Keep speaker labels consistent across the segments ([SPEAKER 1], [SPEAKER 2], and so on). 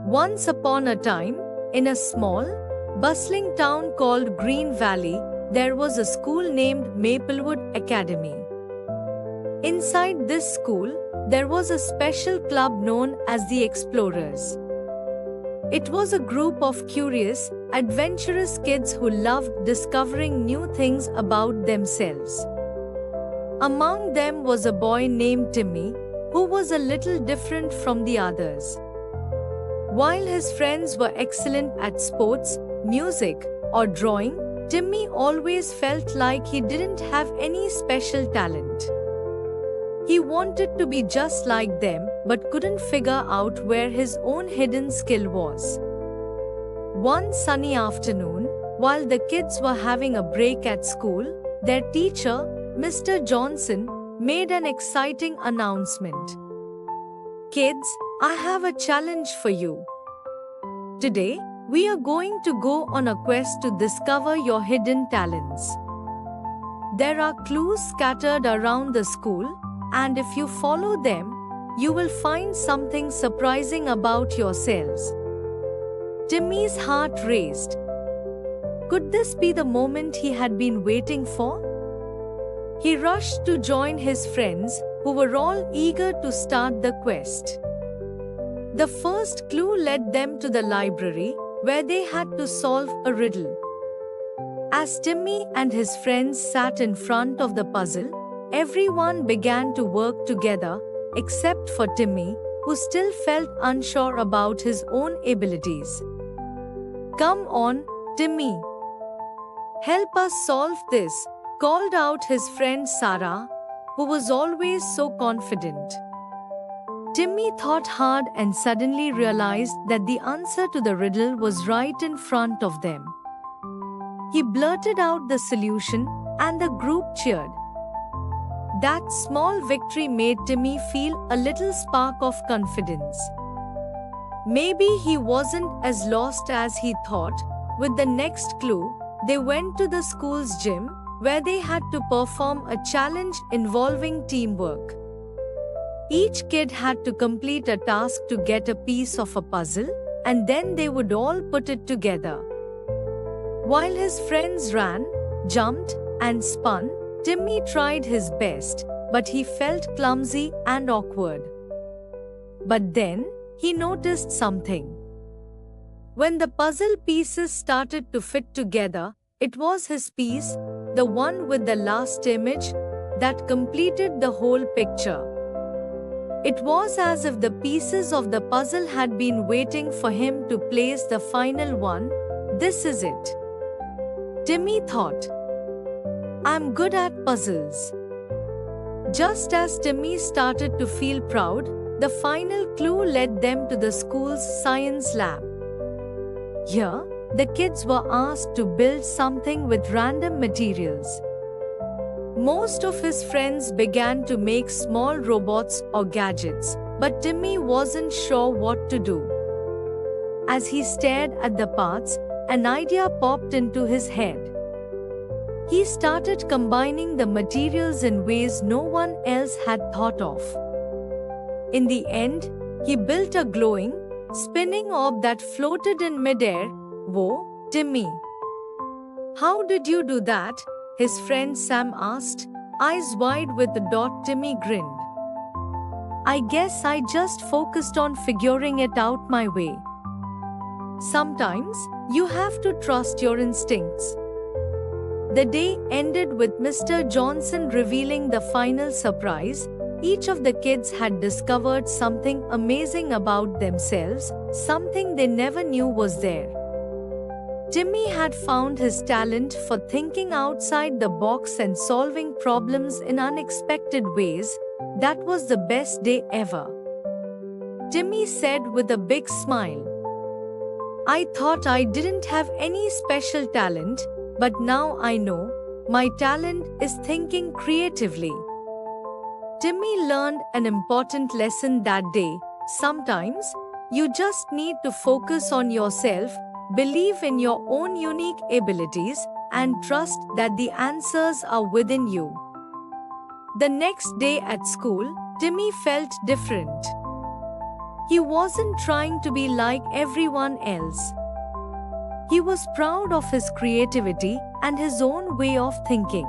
[SPEAKER 1] Once upon a time, in a small, bustling town called Green Valley, there was a school named Maplewood Academy. Inside this school, there was a special club known as the Explorers. It was a group of curious, adventurous kids who loved discovering new things about themselves. Among them was a boy named Timmy, who was a little different from the others. While his friends were excellent at sports, music, or drawing, Timmy always felt like he didn't have any special talent. He wanted to be just like them but couldn't figure out where his own hidden skill was. One sunny afternoon, while the kids were having a break at school, their teacher, Mr. Johnson, made an exciting announcement. "Kids, I have a challenge for you. Today, we are going to go on a quest to discover your hidden talents. There are clues scattered around the school, and if you follow them, you will find something surprising about yourselves." Timmy's heart raced. Could this be the moment he had been waiting for? He rushed to join his friends, who were all eager to start the quest. The first clue led them to the library, where they had to solve a riddle. As Timmy and his friends sat in front of the puzzle, everyone began to work together, except for Timmy, who still felt unsure about his own abilities. "Come on, Timmy. Help us solve this," called out his friend Sarah, who was always so confident. Timmy thought hard and suddenly realized that the answer to the riddle was right in front of them. He blurted out the solution, and the group cheered. That small victory made Timmy feel a little spark of confidence. Maybe he wasn't as lost as he thought. With the next clue, they went to the school's gym, where they had to perform a challenge involving teamwork. Each kid had to complete a task to get a piece of a puzzle, and then they would all put it together. While his friends ran, jumped, and spun, Timmy tried his best, but he felt clumsy and awkward. But then, he noticed something. When the puzzle pieces started to fit together, it was his piece, the one with the last image, that completed the whole picture. It was as if the pieces of the puzzle had been waiting for him to place the final one. "This is it," Timmy thought. "I'm good at puzzles." Just as Timmy started to feel proud, the final clue led them to the school's science lab. Here, the kids were asked to build something with random materials. Most of his friends began to make small robots or gadgets, but Timmy wasn't sure what to do. As he stared at the parts, an idea popped into his head. He started combining the materials in ways no one else had thought of. In the end, he built a glowing, spinning orb that floated in midair. "Whoa, Timmy! How did you do that?" his friend Sam asked, eyes wide with the dot. Timmy grinned. "I guess I just focused on figuring it out my way. Sometimes, you have to trust your instincts." The day ended with Mr. Johnson revealing the final surprise. Each of the kids had discovered something amazing about themselves, something they never knew was there. Timmy had found his talent for thinking outside the box and solving problems in unexpected ways. That was the best day ever, Timmy said with a big smile. "I thought I didn't have any special talent, but now I know. My talent is thinking creatively." Timmy learned an important lesson that day. Sometimes, you just need to focus on yourself, believe in your own unique abilities, and trust that the answers are within you. The next day at school, Timmy felt different. He wasn't trying to be like everyone else. He was proud of his creativity and his own way of thinking.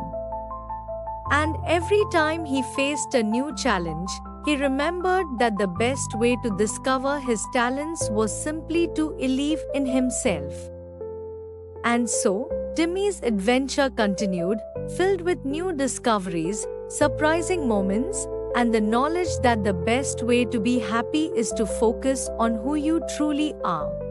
[SPEAKER 1] And every time he faced a new challenge, he remembered that the best way to discover his talents was simply to believe in himself. And so, Timmy's adventure continued, filled with new discoveries, surprising moments, and the knowledge that the best way to be happy is to focus on who you truly are.